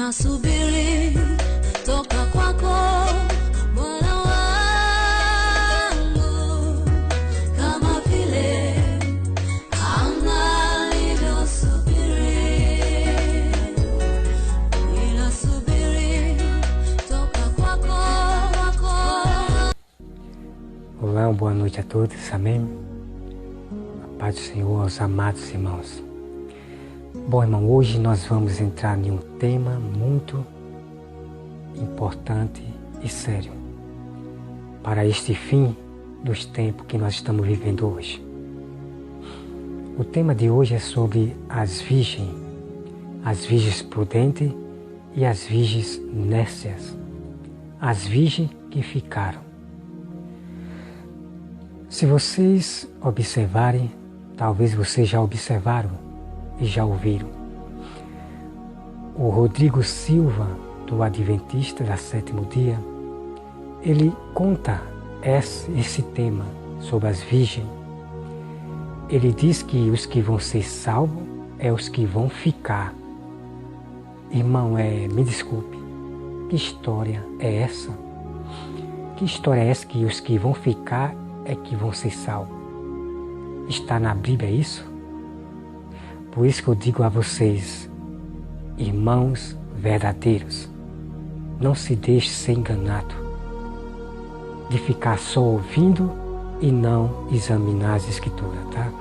Ninasubiri toka kwako Bwana wangu, kama vile anga lilivyosubiri. Ninasubiri toka kwako. Olá, boa noite a todos, amém? A paz do Senhor aos amados irmãos. Bom, irmão, hoje nós vamos entrar em um tema muito importante e sério para este fim dos tempos que nós estamos vivendo hoje. O tema de hoje é sobre as virgens prudentes e as virgens nécias, as virgens que ficaram. Se vocês observarem, talvez vocês já observaram e já ouviram. O Rodrigo Silva, do Adventista da Sétimo Dia, ele conta esse tema sobre as virgens. Ele diz que os que vão ser salvos é os que vão ficar. Irmão, me desculpe, que história é essa? Que história é essa que os que vão ficar é que vão ser salvos? Está na Bíblia isso? Por isso que eu digo a vocês, irmãos verdadeiros, não se deixe ser enganado de ficar só ouvindo e não examinar as Escrituras, tá?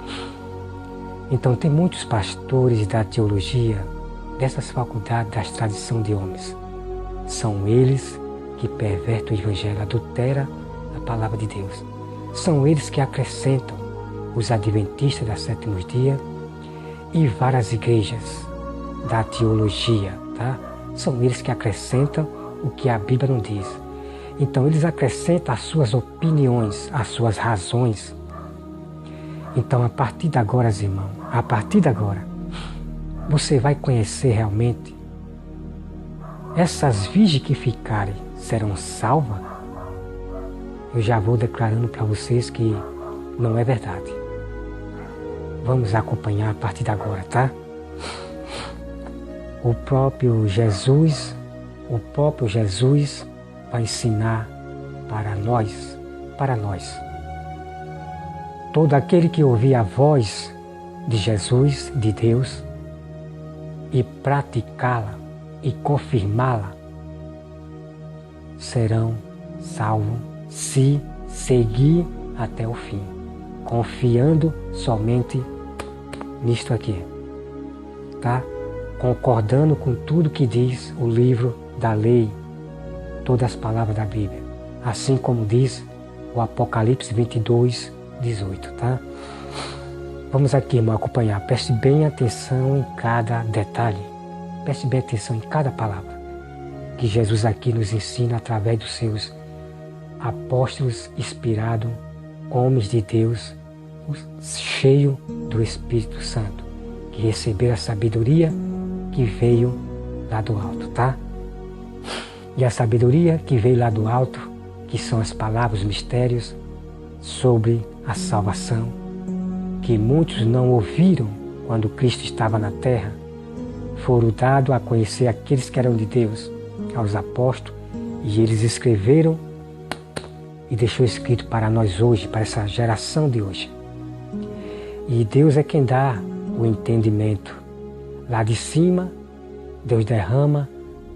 Então tem muitos pastores da teologia, dessas faculdades das tradições de homens. São eles que pervertem o Evangelho, adulteram a palavra de Deus. São eles que acrescentam os adventistas da sétimos dias e várias igrejas da teologia, tá? São eles que acrescentam o que a Bíblia não diz. Então eles acrescentam as suas opiniões, as suas razões. Então a partir de agora, irmão, a partir de agora, você vai conhecer realmente essas virgens que ficarem serão salvas. Eu já vou declarando para vocês que não é verdade. Vamos acompanhar a partir de agora, tá? O próprio Jesus vai ensinar para nós. Todo aquele que ouvir a voz de Jesus, de Deus, e praticá-la e confirmá-la, serão salvos se seguir até o fim, confiando somente nisto aqui, tá? Concordando com tudo que diz o livro da lei, todas as palavras da Bíblia, assim como diz o Apocalipse 22, 18, tá? Vamos aqui, irmão, acompanhar. Preste bem atenção em cada detalhe, preste bem atenção em cada palavra que Jesus aqui nos ensina através dos seus apóstolos inspirados, homens de Deus, cheio do Espírito Santo, que receberam a sabedoria que veio lá do alto, tá? E a sabedoria que veio lá do alto, que são as palavras, os mistérios sobre a salvação, que muitos não ouviram quando Cristo estava na terra, foram dados a conhecer aqueles que eram de Deus, aos apóstolos, e eles escreveram e deixou escrito para nós hoje, para essa geração de hoje. E Deus é quem dá o entendimento. Lá de cima, Deus derrama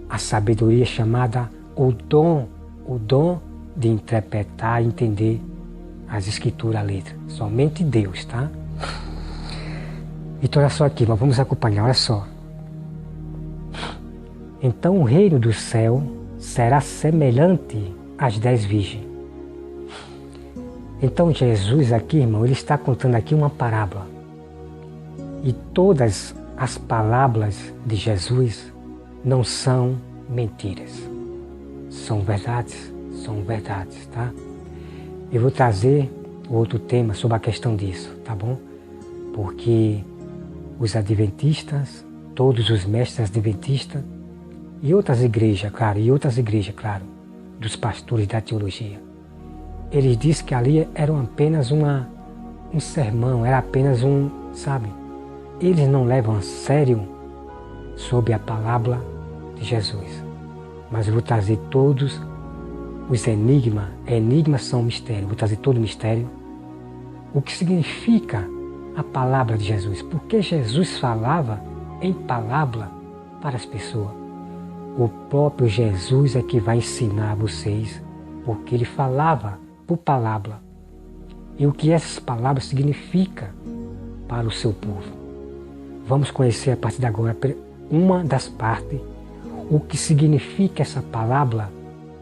a sabedoria chamada o dom de interpretar e entender as Escrituras, a letra. Somente Deus, tá? Então olha só aqui, mas vamos acompanhar, olha só. Então o reino do céu será semelhante às 10 virgens. Então Jesus aqui, irmão, ele está contando aqui uma parábola. E todas as palavras de Jesus não são mentiras. São verdades, tá? Eu vou trazer outro tema sobre a questão disso, tá bom? Porque os adventistas, todos os mestres adventistas e outras igrejas, claro, dos pastores da teologia, eles dizem que ali era apenas um sermão, era apenas sabe? Eles não levam a sério sobre a palavra de Jesus. Mas eu vou trazer todos os enigmas. Enigmas são mistério. Vou trazer todo o mistério. O que significa a palavra de Jesus? Porque Jesus falava em palavra para as pessoas. O próprio Jesus é que vai ensinar vocês, porque ele falava por palavra. E o que essas palavras significam para o seu povo. Vamos conhecer a partir de agora uma das partes, o que significa essa palavra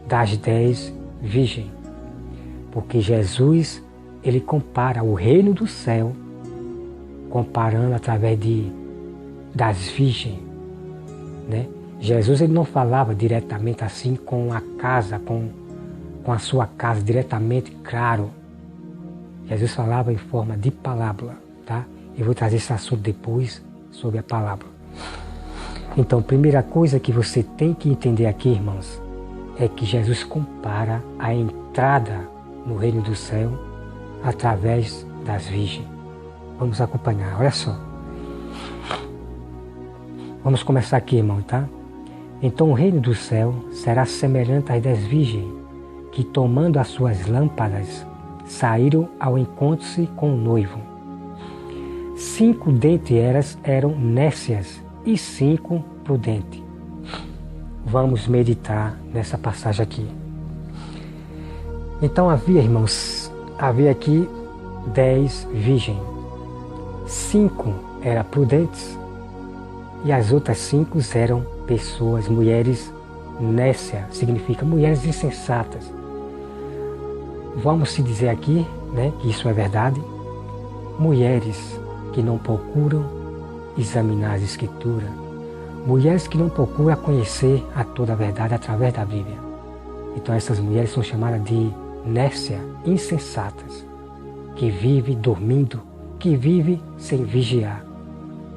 das 10 virgens. Porque Jesus, ele compara o reino do céu, comparando através das virgens, né? Jesus, ele não falava diretamente assim com a casa, com a sua casa, diretamente, claro. Jesus falava em forma de palavra, tá? Eu vou trazer esse assunto depois sobre a palavra. Então, primeira coisa que você tem que entender aqui, irmãos, é que Jesus compara a entrada no reino do céu através das virgens. Vamos acompanhar, olha só. Vamos começar aqui, irmão, tá? Então o reino do céu será semelhante às 10 virgens, que tomando as suas lâmpadas, saíram ao encontro-se com o noivo. 5 dentre elas eram nécias e 5 prudentes. Vamos meditar nessa passagem aqui. Então havia aqui 10 virgens. 5 eram prudentes e as outras 5 eram pessoas, mulheres nécias, significa mulheres insensatas. Vamos se dizer aqui, né, que isso é verdade. Mulheres que não procuram examinar as Escrituras. Mulheres que não procuram conhecer a toda a verdade através da Bíblia. Então essas mulheres são chamadas de nécias, insensatas, que vivem dormindo, que vivem sem vigiar.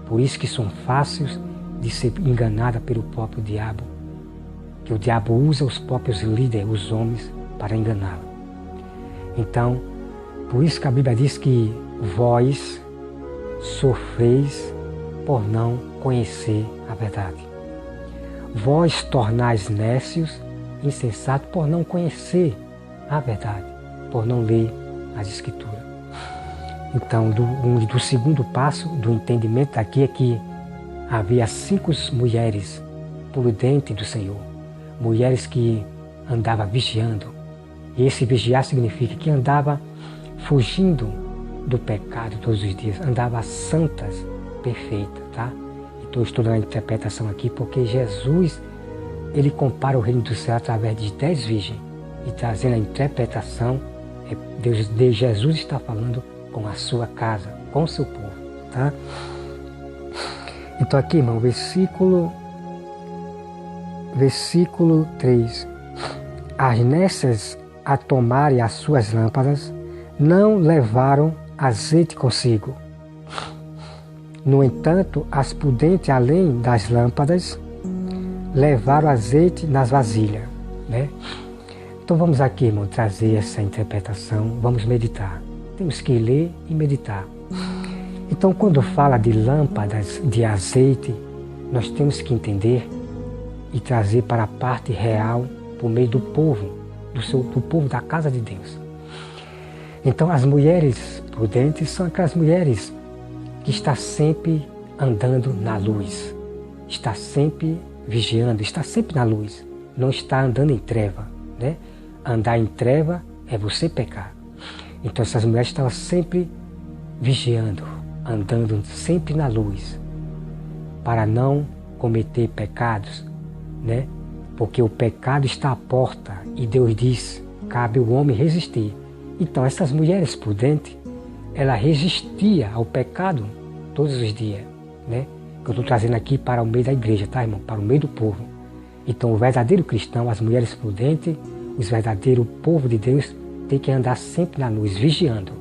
Por isso que são fáceis de ser enganadas pelo próprio diabo. Que o diabo usa os próprios líderes, os homens, para enganá-la. Então, por isso que a Bíblia diz que vós sofreis por não conhecer a verdade. Vós tornais nécios, insensatos, por não conhecer a verdade, por não ler as Escrituras. Então, do segundo passo do entendimento aqui é que havia 5 mulheres prudentes do Senhor, mulheres que andavam vigiando. E esse vigiar significa que andava fugindo do pecado todos os dias, andava santas, perfeitas, tá? Então estou dando a interpretação aqui porque Jesus, ele compara o reino do céu através de 10 virgens e trazendo a interpretação, Jesus está falando com a sua casa, com o seu povo, tá? Então aqui, irmão, versículo 3. As nécias, a tomarem as suas lâmpadas, não levaram azeite consigo. No entanto, as prudentes, além das lâmpadas, levaram azeite nas vasilhas, né? Então vamos aqui, irmão, trazer essa interpretação, vamos meditar. Temos que ler e meditar. Então, quando fala de lâmpadas de azeite, nós temos que entender e trazer para a parte real, por meio do povo, do povo da casa de Deus. Então, as mulheres prudentes são aquelas mulheres que estão sempre andando na luz, está sempre vigiando, está sempre na luz, não está andando em treva, né? Andar em treva é você pecar. Então essas mulheres estavam sempre vigiando, andando sempre na luz, para não cometer pecados, né? Porque o pecado está à porta e Deus diz, cabe ao homem resistir. Então essas mulheres prudentes, ela resistia ao pecado todos os dias, né? Que eu estou trazendo aqui para o meio da igreja, tá, irmão? Para o meio do povo. Então o verdadeiro cristão, as mulheres prudentes, os verdadeiros povo de Deus, tem que andar sempre na luz, vigiando,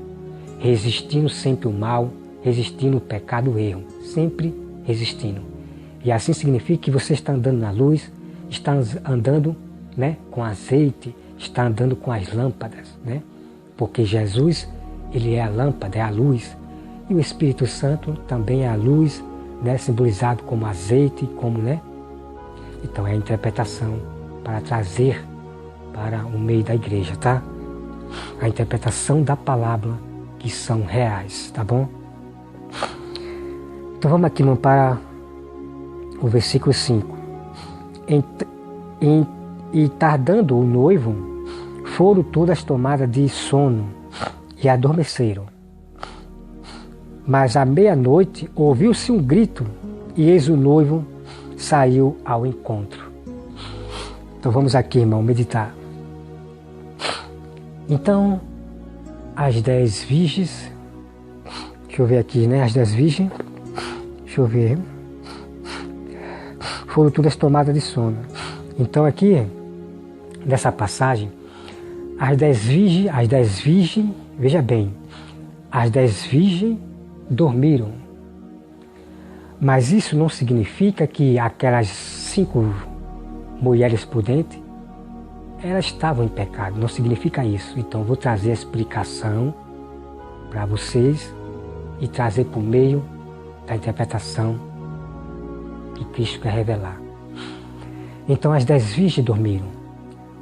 resistindo sempre o mal, resistindo o pecado, o erro, sempre resistindo. E assim significa que você está andando na luz, está andando, né, com azeite, está andando com as lâmpadas, né? Porque Jesus, ele é a lâmpada, é a luz. E o Espírito Santo também é a luz, né, simbolizado como azeite, como, né, Então é a interpretação para trazer para o meio da igreja, tá? A interpretação da palavra que são reais, tá bom? Então vamos aqui, irmão, para o versículo 5. E tardando o noivo, foram todas tomadas de sono e adormeceram. Mas à meia-noite ouviu-se um grito e eis o noivo saiu ao encontro. Então vamos aqui, irmão, meditar. Então, as 10 virgens, deixa eu ver aqui, né? As 10 virgens, deixa eu ver, foram todas tomadas de sono. Então aqui, nessa passagem, as 10 virgens, veja bem, as 10 virgens dormiram. Mas isso não significa que aquelas 5 mulheres prudentes, elas estavam em pecado, não significa isso. Então vou trazer a explicação para vocês e trazer por meio da interpretação que Cristo quer revelar. Então as 10 virgens dormiram.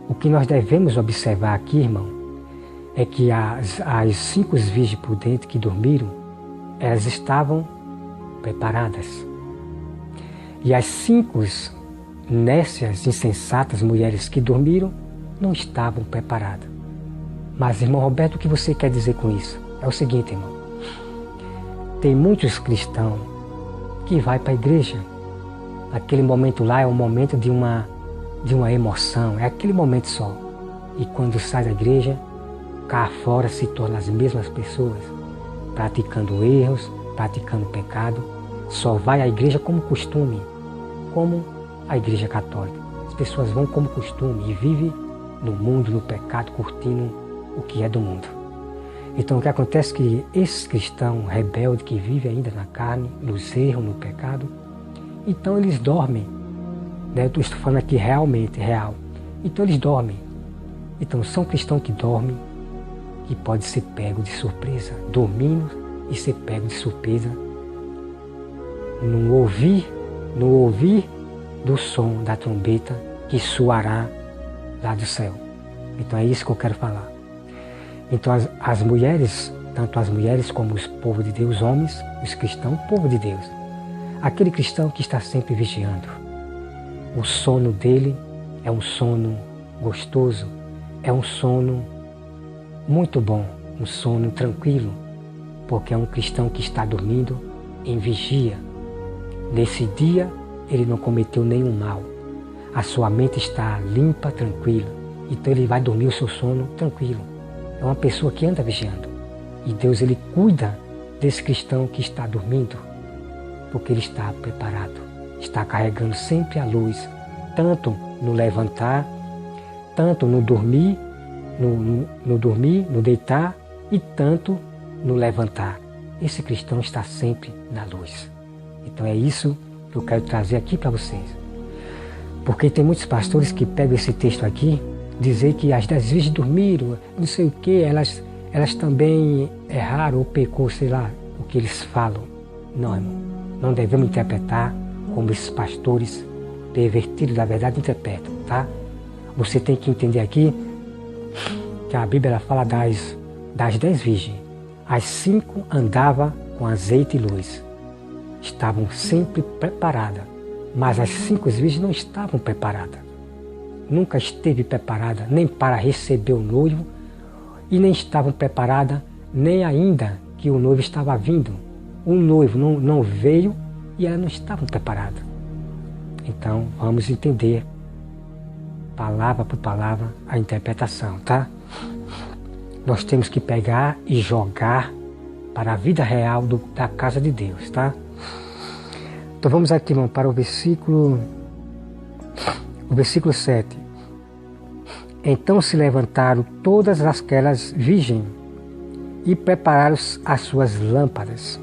O que nós devemos observar aqui, irmão, é que as 5 virgens prudentes que dormiram, elas estavam preparadas. E as 5 nécias, insensatas mulheres que dormiram, não estavam preparadas. Mas, irmão Roberto, o que você quer dizer com isso? É o seguinte, irmão. Tem muitos cristãos que vão para a igreja. Aquele momento lá é um momento de uma emoção, é aquele momento só. E quando sai da igreja, cá fora se tornam as mesmas pessoas, praticando erros, praticando pecado. Só vai à igreja como costume, como a igreja católica. As pessoas vão como costume e vivem no mundo, no pecado, curtindo o que é do mundo. Então o que acontece é que esses cristãos rebeldes que vivem ainda na carne, nos erros, no pecado, então eles dormem. Né? Eu estou falando aqui realmente, real. Então eles dormem. Então são cristãos que dormem, que pode ser pego de surpresa, dormindo e ser pego de surpresa, no ouvir do som da trombeta que soará lá do céu. Então é isso que eu quero falar. Então as mulheres, tanto as mulheres como os povos de Deus, os homens, os cristãos, o povo de Deus, aquele cristão que está sempre vigiando. O sono dele é um sono gostoso, é um sono muito bom, um sono tranquilo, porque é um cristão que está dormindo em vigia. Nesse dia ele não cometeu nenhum mal. A sua mente está limpa, tranquila. Então ele vai dormir o seu sono tranquilo. É uma pessoa que anda vigiando. E Deus, ele cuida desse cristão que está dormindo, porque ele está preparado. Está carregando sempre a luz, tanto no levantar, tanto no dormir, no deitar e tanto no levantar. Esse cristão está sempre na luz. Então é isso que eu quero trazer aqui para vocês. Porque tem muitos pastores que pegam esse texto aqui, dizer que as 10 virgens dormiram, não sei o que, elas também erraram ou pecou, sei lá, o que eles falam. Não, irmão, não devemos interpretar como esses pastores pervertidos da verdade interpretam, tá? Você tem que entender aqui que a Bíblia ela fala das 10 virgens. As 5 andavam com azeite e luz. Estavam sempre preparadas, mas as 5 virgens não estavam preparadas. Nunca esteve preparada nem para receber o noivo e nem estavam preparadas nem ainda que o noivo estava vindo. O noivo não veio e elas não estavam preparadas. Então vamos entender palavra por palavra a interpretação, tá? Nós temos que pegar e jogar para a vida real da casa de Deus, tá? Então vamos aqui, irmão, para o versículo 7. Então se levantaram todas aquelas virgens e prepararam as suas lâmpadas.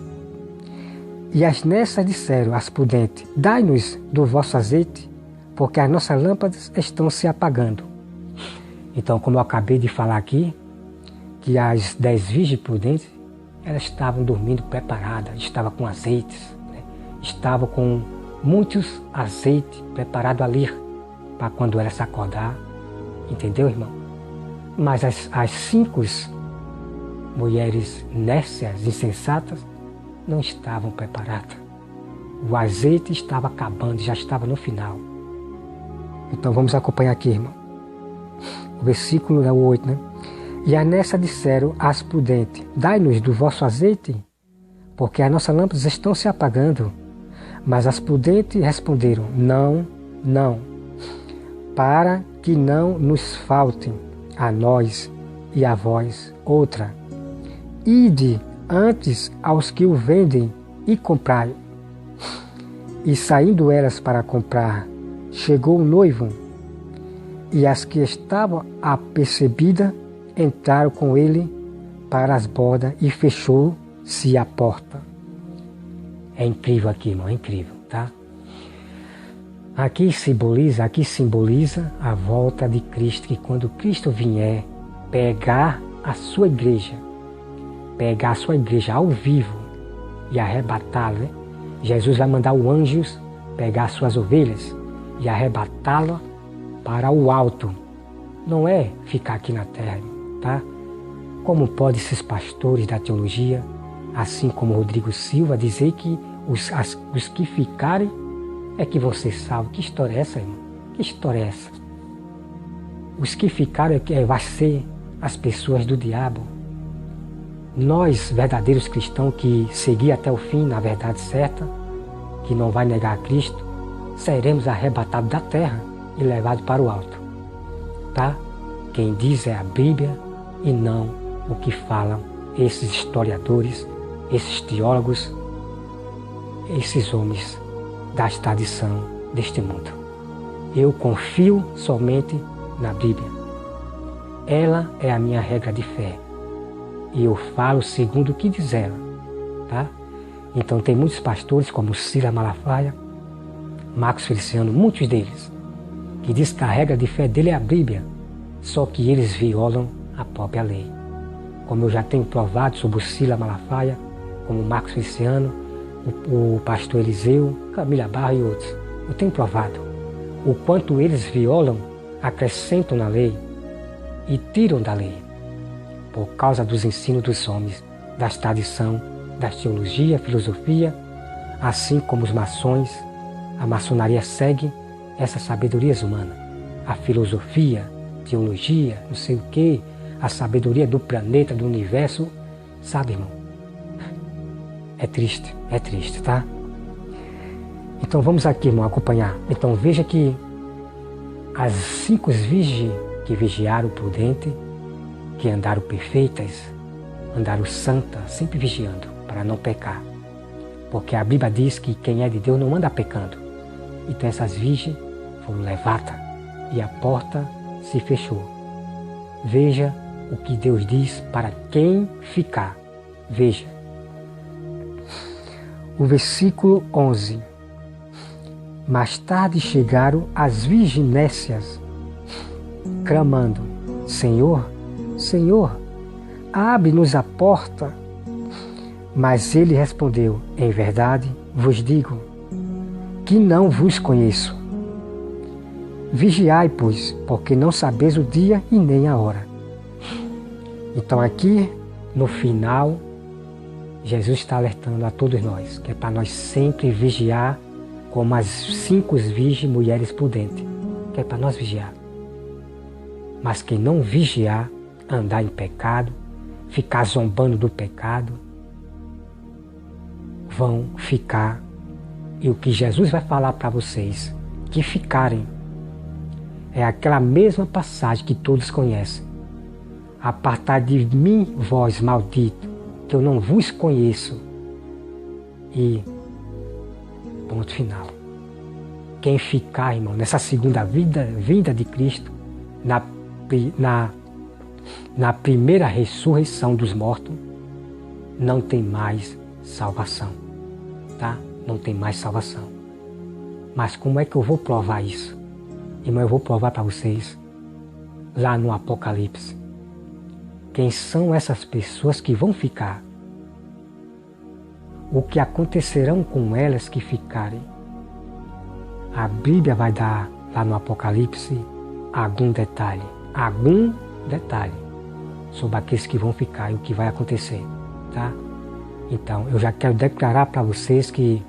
E as nessas disseram às prudentes: dai-nos do vosso azeite, porque as nossas lâmpadas estão se apagando. Então, como eu acabei de falar aqui, que as 10 virgens prudentes, elas estavam dormindo preparadas, estavam com azeites, né? Estavam com muitos azeites preparados ali para quando ela se acordar. Entendeu, irmão? Mas as 5 mulheres nécias, insensatas, não estavam preparadas. O azeite estava acabando, já estava no final. Então vamos acompanhar aqui, irmão. O versículo 8, né? E as nécias disseram às prudentes: dai-nos do vosso azeite, porque as nossas lâmpadas estão se apagando. Mas as prudentes responderam: não, não, para que não nos falte a nós e a vós outra. Ide antes aos que o vendem e comprai. E saindo elas para comprar, chegou o noivo, e as que estavam apercebidas entraram com ele para as bodas e fechou-se a porta. É incrível aqui, irmão, é incrível, tá? Aqui simboliza a volta de Cristo, que quando Cristo vier pegar a sua igreja ao vivo e arrebatá-la, né? Jesus vai mandar os anjos pegar suas ovelhas e arrebatá-la para o alto. Não é ficar aqui na terra, tá? Como podem esses pastores da teologia, assim como Rodrigo Silva, dizer que os que ficarem é que você salva? Que história é essa, irmão? Que história é essa? Os que ficaram vai ser as pessoas do diabo. Nós, verdadeiros cristãos, que seguir até o fim na verdade certa, que não vai negar a Cristo, seremos arrebatados da terra e levados para o alto. Tá? Quem diz é a Bíblia e não o que falam esses historiadores, esses teólogos, esses homens da tradição deste mundo. Eu confio somente na Bíblia. Ela é a minha regra de fé. E eu falo segundo o que diz ela. Tá? Então tem muitos pastores como Silas Malafaia, Marcos Feliciano, muitos deles, que diz que a regra de fé dele é a Bíblia, só que eles violam a própria lei. Como eu já tenho provado sobre o Silas Malafaia, como o Marcos Feliciano, o pastor Eliseu, Camila Barra e outros. Eu tenho provado o quanto eles violam, acrescentam na lei e tiram da lei, por causa dos ensinos dos homens, das tradições, da teologia, filosofia, assim como os maçons. A maçonaria segue essas sabedorias humanas, a filosofia, teologia, não sei o que, a sabedoria do planeta, do universo, sabe, irmão? É triste, tá? Então vamos aqui, irmão, acompanhar. Então veja que as 5 virgens que vigiaram prudente, que andaram perfeitas, andaram santas, sempre vigiando, para não pecar. Porque a Bíblia diz que quem é de Deus não anda pecando. Então essas virgens foram levadas e a porta se fechou. Veja o que Deus diz para quem ficar. Veja. O versículo 11. Mais tarde chegaram as virgens nécias, clamando: Senhor, Senhor, abre-nos a porta. Mas ele respondeu: em verdade vos digo que não vos conheço. Vigiai, pois, porque não sabeis o dia e nem a hora. Então aqui, no final, Jesus está alertando a todos nós, que é para nós sempre vigiar como as 5 virgens mulheres prudentes, que é para nós vigiar. Mas quem não vigiar, andar em pecado, ficar zombando do pecado, vão ficar. E o que Jesus vai falar para vocês, que ficarem, é aquela mesma passagem que todos conhecem. Apartai de mim, vós malditos, que eu não vos conheço. E ponto final. Quem ficar, irmão, nessa segunda vinda de Cristo, na primeira ressurreição dos mortos, não tem mais salvação, tá? Não tem mais salvação. Mas como é que eu vou provar isso? Irmão, eu vou provar para vocês lá no Apocalipse. Quem são essas pessoas que vão ficar? O que acontecerão com elas que ficarem? A Bíblia vai dar lá no Apocalipse algum detalhe sobre aqueles que vão ficar e o que vai acontecer, tá? Então, eu já quero declarar para vocês que,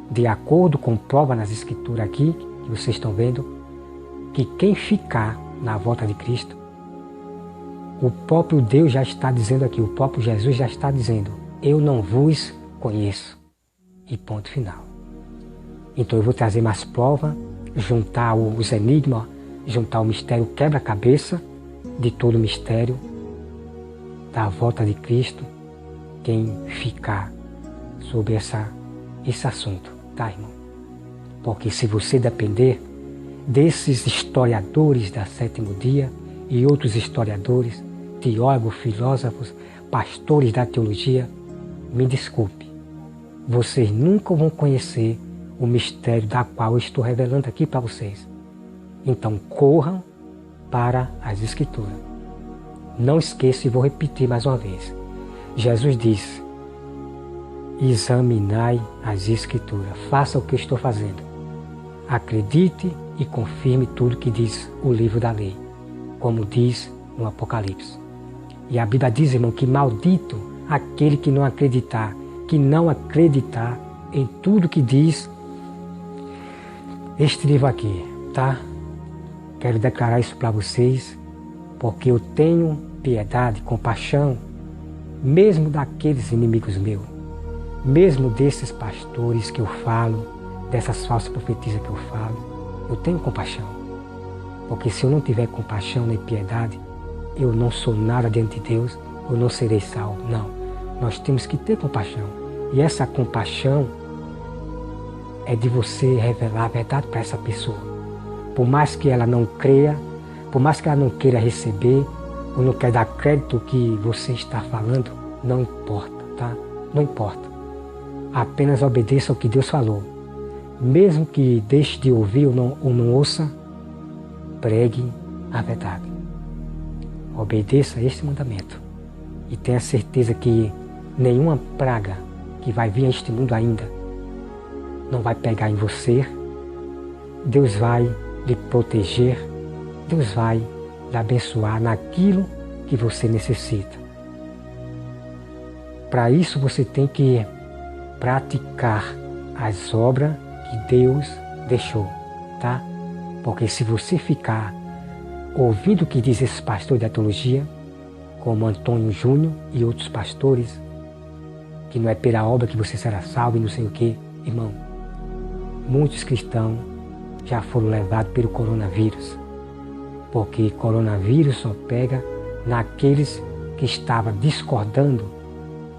de acordo com prova nas Escrituras aqui, que vocês estão vendo, que quem ficar na volta de Cristo, o próprio Deus já está dizendo aqui, o próprio Jesus já está dizendo, eu não vos conheço. E ponto final. Então eu vou trazer mais prova, juntar os enigmas, juntar o mistério quebra-cabeça de todo o mistério da volta de Cristo, quem ficar sobre esse assunto, tá, irmão? Porque se você depender desses historiadores da sétimo dia e outros historiadores, teólogos, filósofos, pastores da teologia, me desculpe, vocês nunca vão conhecer o mistério da qual eu estou revelando aqui para vocês. Então corram para as Escrituras. Não esqueça, e vou repetir mais uma vez. Jesus disse, examinai as Escrituras, faça o que eu estou fazendo. Acredite e confirme tudo que diz o livro da lei, como diz no Apocalipse. E a Bíblia diz, irmão, que maldito aquele que não acreditar em tudo que diz este livro aqui, tá? Quero declarar isso para vocês, porque eu tenho piedade, compaixão, mesmo daqueles inimigos meus, mesmo desses pastores que eu falo, dessas falsas profetisas que eu falo, eu tenho compaixão. Porque se eu não tiver compaixão nem piedade, eu não sou nada diante de Deus, eu não serei salvo. Não, nós temos que ter compaixão. E essa compaixão é de você revelar a verdade para essa pessoa. Por mais que ela não creia, por mais que ela não queira receber, ou não quer dar crédito ao que você está falando, não importa, tá? Não importa. Apenas obedeça ao que Deus falou. Mesmo que deixe de ouvir ou não ouça, pregue a verdade. Obedeça a este mandamento. E tenha certeza que nenhuma praga que vai vir a este mundo ainda não vai pegar em você. Deus vai lhe proteger. Deus vai lhe abençoar naquilo que você necessita. Para isso você tem que praticar as obras que Deus deixou, tá? Porque se você ficar ouvindo o que diz esse pastor da teologia, como Antônio Júnior e outros pastores, que não é pela obra que você será salvo e não sei o que, irmão, muitos cristãos já foram levados pelo coronavírus, porque coronavírus só pega naqueles que estavam discordando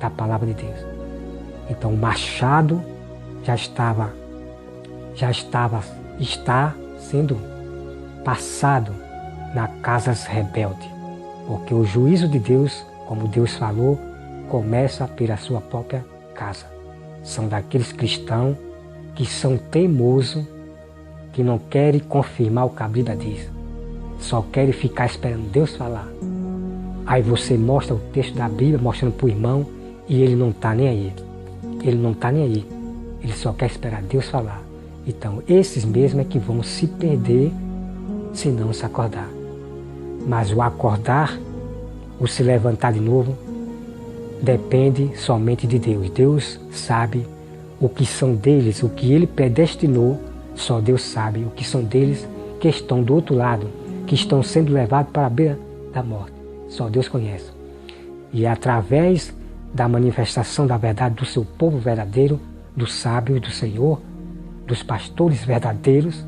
da palavra de Deus. Então o machado está sendo passado nas casas rebeldes, porque o juízo de Deus, como Deus falou, começa pela sua própria casa. São daqueles cristãos que são teimosos, que não querem confirmar o que a Bíblia diz, só querem ficar esperando Deus falar. Aí você mostra o texto da Bíblia, mostrando para o irmão, e ele não está nem aí. Ele não está nem aí. Ele só quer esperar Deus falar. Então, esses mesmos é que vão se perder se não se acordar. Mas o acordar, o se levantar de novo, depende somente de Deus. Deus sabe o que são deles, o que Ele predestinou, só Deus sabe o que são deles que estão do outro lado, que estão sendo levados para a beira da morte. Só Deus conhece. E é através da manifestação da verdade do seu povo verdadeiro, dos sábios do Senhor, dos pastores verdadeiros,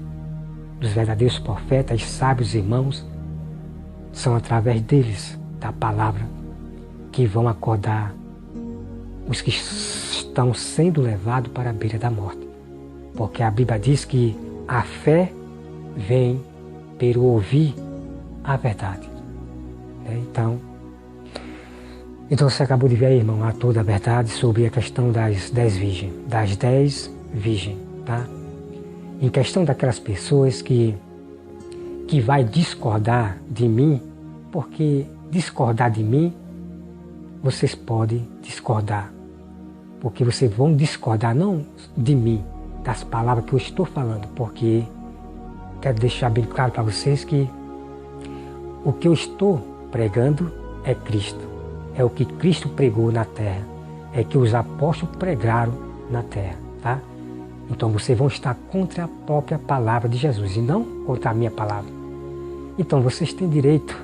dos verdadeiros profetas, sábios irmãos, são através deles, da palavra, que vão acordar os que estão sendo levados para a beira da morte. Porque a Bíblia diz que a fé vem pelo ouvir a verdade. Então você acabou de ver aí, irmão, a toda a verdade sobre a questão das 10 virgens. Das 10 virgens, tá? Em questão daquelas pessoas que vai discordar de mim, porque discordar de mim, vocês podem discordar. Porque vocês vão discordar não de mim, das palavras que eu estou falando, porque quero deixar bem claro para vocês que o que eu estou pregando é Cristo. É o que Cristo pregou na terra. É que os apóstolos pregaram na terra, tá? Então vocês vão estar contra a própria palavra de Jesus e não contra a minha palavra. Então vocês têm direito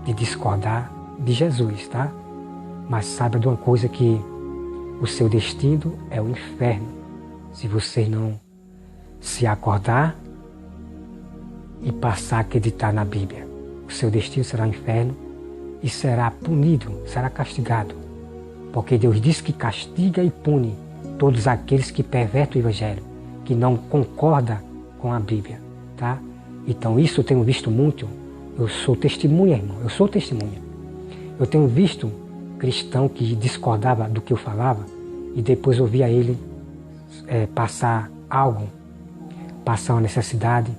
de discordar de Jesus, tá? Mas saiba de uma coisa, que o seu destino é o inferno. Se você não se acordar e passar a acreditar na Bíblia, o seu destino será o inferno e será punido, será castigado. Porque Deus diz que castiga e pune todos aqueles que pervertem o Evangelho, que não concordam com a Bíblia, tá? Então isso eu tenho visto muito. Eu sou testemunha, irmão, eu sou testemunha. Eu tenho visto cristão que discordava do que eu falava e depois eu via ele passar algo, passar uma necessidade,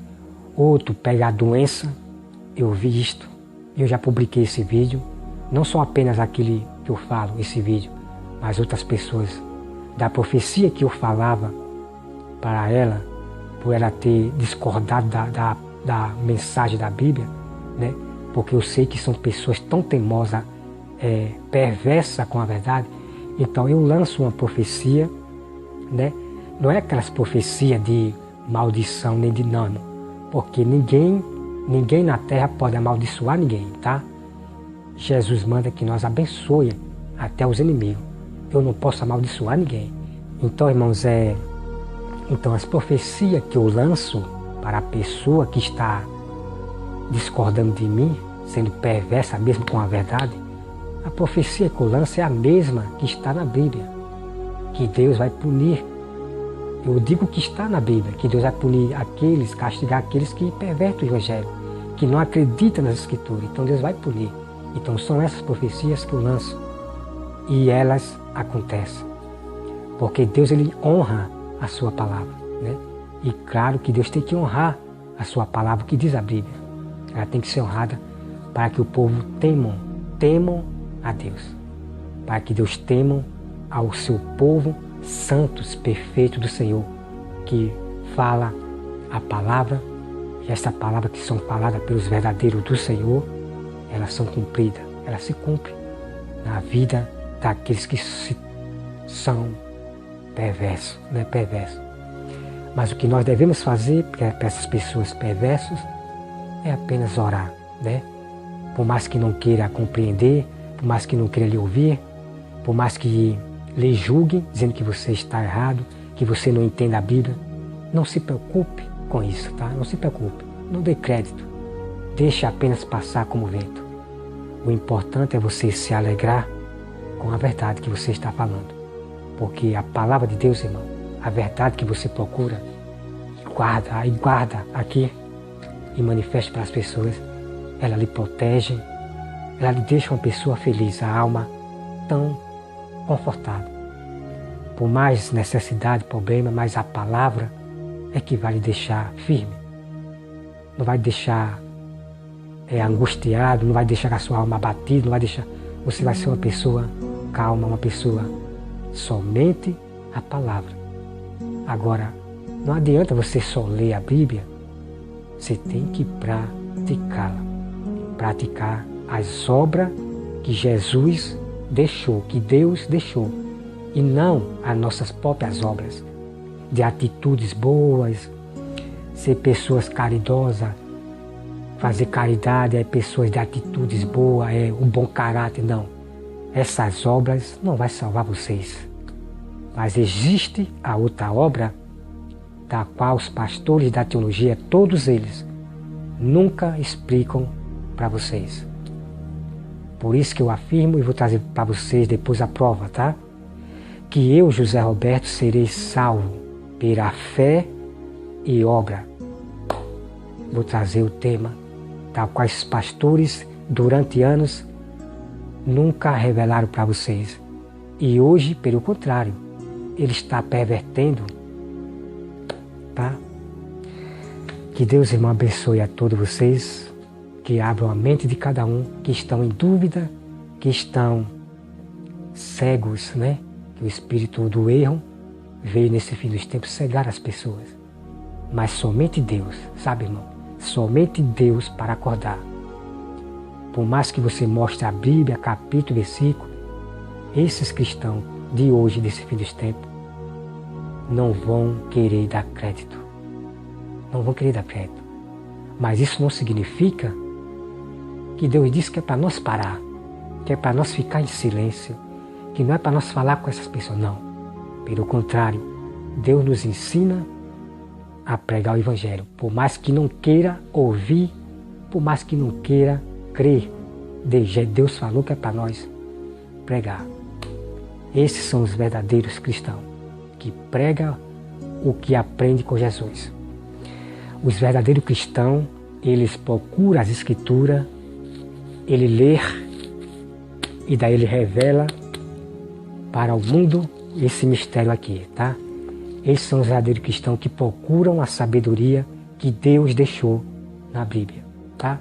outro pegar a doença. Eu vi isto, eu já publiquei esse vídeo, não só apenas aquele que eu falo, esse vídeo, mas outras pessoas, da profecia que eu falava para ela, por ela ter discordado da mensagem da Bíblia, né? Porque eu sei que são pessoas tão teimosas, perversas com a verdade. Então eu lanço uma profecia, né? Não é aquelas profecias de maldição nem de não, porque ninguém na terra pode amaldiçoar ninguém, tá? Jesus manda que nós abençoe até os inimigos. Eu não posso amaldiçoar ninguém. Então, irmãos, então as profecias que eu lanço para a pessoa que está discordando de mim, sendo perversa mesmo com a verdade, a profecia que eu lanço é a mesma que está na Bíblia, que Deus vai punir. Eu digo que está na Bíblia, que Deus vai punir aqueles, castigar aqueles que pervertem o Evangelho, que não acreditam nas Escrituras. Então Deus vai punir. Então são essas profecias que eu lanço e elas acontecem. Porque Deus, ele honra a sua palavra, né? E claro que Deus tem que honrar a sua palavra, que diz a Bíblia. Ela tem que ser honrada para que o povo temam a Deus. Para que Deus temam ao seu povo santos, perfeitos do Senhor, que fala a palavra, e essa palavra que são faladas pelos verdadeiros do Senhor, elas são cumpridas, elas se cumprem na vida daqueles que são perversos, né? Perversos. Mas o que nós devemos fazer para essas pessoas perversas é apenas orar, né? Por mais que não queira compreender, por mais que não queira lhe ouvir, por mais que lhe julgue, dizendo que você está errado, que você não entende a Bíblia, não se preocupe com isso, tá? Não se preocupe, não dê crédito, deixe apenas passar como vento. O importante é você se alegrar com a verdade que você está falando, porque a palavra de Deus, irmão, a verdade que você procura, guarda aqui e manifeste para as pessoas, ela lhe protege, ela lhe deixa uma pessoa feliz, a alma tão confortável. Por mais necessidade, problema, mas a palavra é que vai lhe deixar firme. Não vai deixar angustiado, não vai deixar a sua alma abatida, não vai deixar. Você vai ser uma pessoa calma, uma pessoa somente a palavra. Agora, não adianta você só ler a Bíblia, você tem que praticá-la. Praticar as obras que Jesus deixou, que Deus deixou, e não as nossas próprias obras, de atitudes boas, ser pessoas caridosas, fazer caridade, pessoas de atitudes boas, um bom caráter, não. Essas obras não vai salvar vocês. Mas existe a outra obra, da qual os pastores da teologia, todos eles, nunca explicam para vocês. Por isso que eu afirmo e vou trazer para vocês depois a prova, tá? Que eu, José Roberto, serei salvo pela fé e obra. Vou trazer o tema, tal qual os pastores, durante anos, nunca revelaram para vocês. E hoje, pelo contrário, ele está pervertendo, tá? Que Deus, irmão, abençoe a todos vocês, que abram a mente de cada um, que estão em dúvida, que estão cegos, né? Que o espírito do erro veio nesse fim dos tempos cegar as pessoas. Mas somente Deus, sabe, irmão? Somente Deus para acordar. Por mais que você mostre a Bíblia, capítulo, versículo, esses cristãos de hoje, desse fim dos tempos, não vão querer dar crédito. Não vão querer dar crédito. Mas isso não significa que Deus disse que é para nós parar, que é para nós ficar em silêncio, que não é para nós falar com essas pessoas, não. Pelo contrário, Deus nos ensina a pregar o Evangelho. Por mais que não queira ouvir, por mais que não queira crer, Deus falou que é para nós pregar. Esses são os verdadeiros cristãos, que pregam o que aprende com Jesus. Os verdadeiros cristãos, eles procuram as Escrituras, ele lê e daí ele revela para o mundo esse mistério aqui, tá? Esses são os verdadeiros cristãos que procuram a sabedoria que Deus deixou na Bíblia, tá?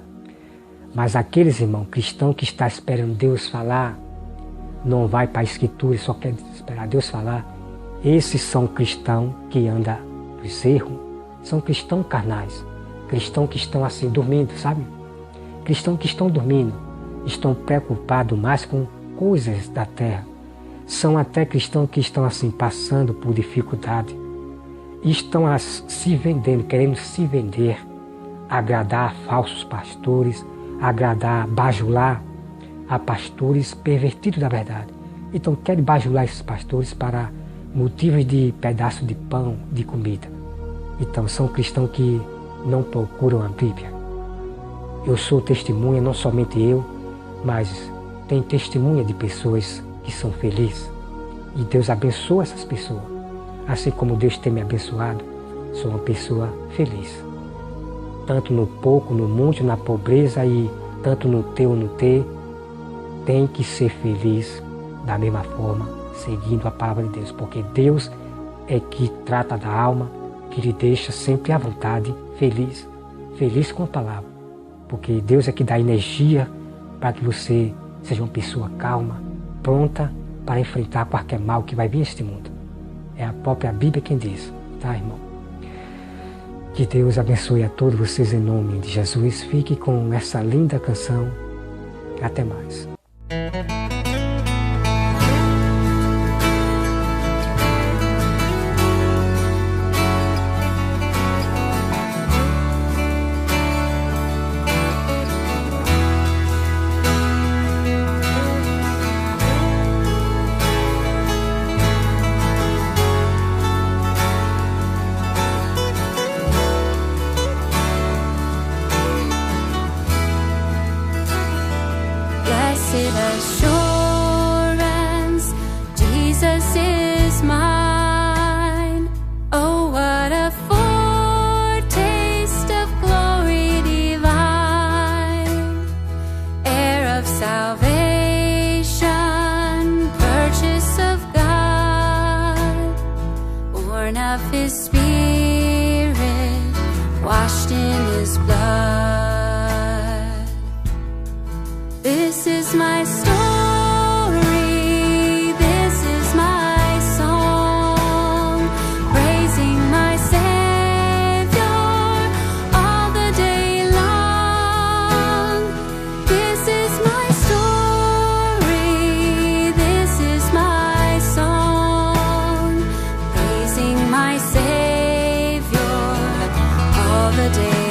Mas aqueles, irmãos, cristãos que estão esperando Deus falar, não vai para a Escritura e só quer esperar Deus falar, esses são cristãos que andam nos erros, são cristãos carnais, cristãos que estão assim dormindo, sabe? Cristãos que estão dormindo, estão preocupados mais com coisas da terra. São até cristãos que estão assim passando por dificuldade. Estão se vendendo, querendo se vender, agradar a falsos pastores, agradar, bajular a pastores pervertidos da verdade. Então querem bajular esses pastores para motivos de pedaço de pão, de comida. Então são cristãos que não procuram a Bíblia. Eu sou testemunha, não somente eu, mas tem testemunha de pessoas que são felizes. E Deus abençoa essas pessoas. Assim como Deus tem me abençoado, sou uma pessoa feliz. Tanto no pouco, no muito, na pobreza e tanto no ter ou no ter, tem que ser feliz da mesma forma, seguindo a palavra de Deus. Porque Deus é que trata da alma, que lhe deixa sempre à vontade, feliz. Feliz com a palavra. Porque Deus é que dá energia para que você seja uma pessoa calma, pronta para enfrentar qualquer mal que vai vir neste mundo. É a própria Bíblia quem diz, tá, irmão? Que Deus abençoe a todos vocês em nome de Jesus. Fique com essa linda canção. Até mais. Blessed assurance, Jesus is mine. Oh, what a foretaste of glory divine, heir of salvation, purchase of God, born of His Spirit, washed in His blood. This is my story, this is my song, praising my Savior all the day long. This is my story, this is my song, praising my Savior all the day long.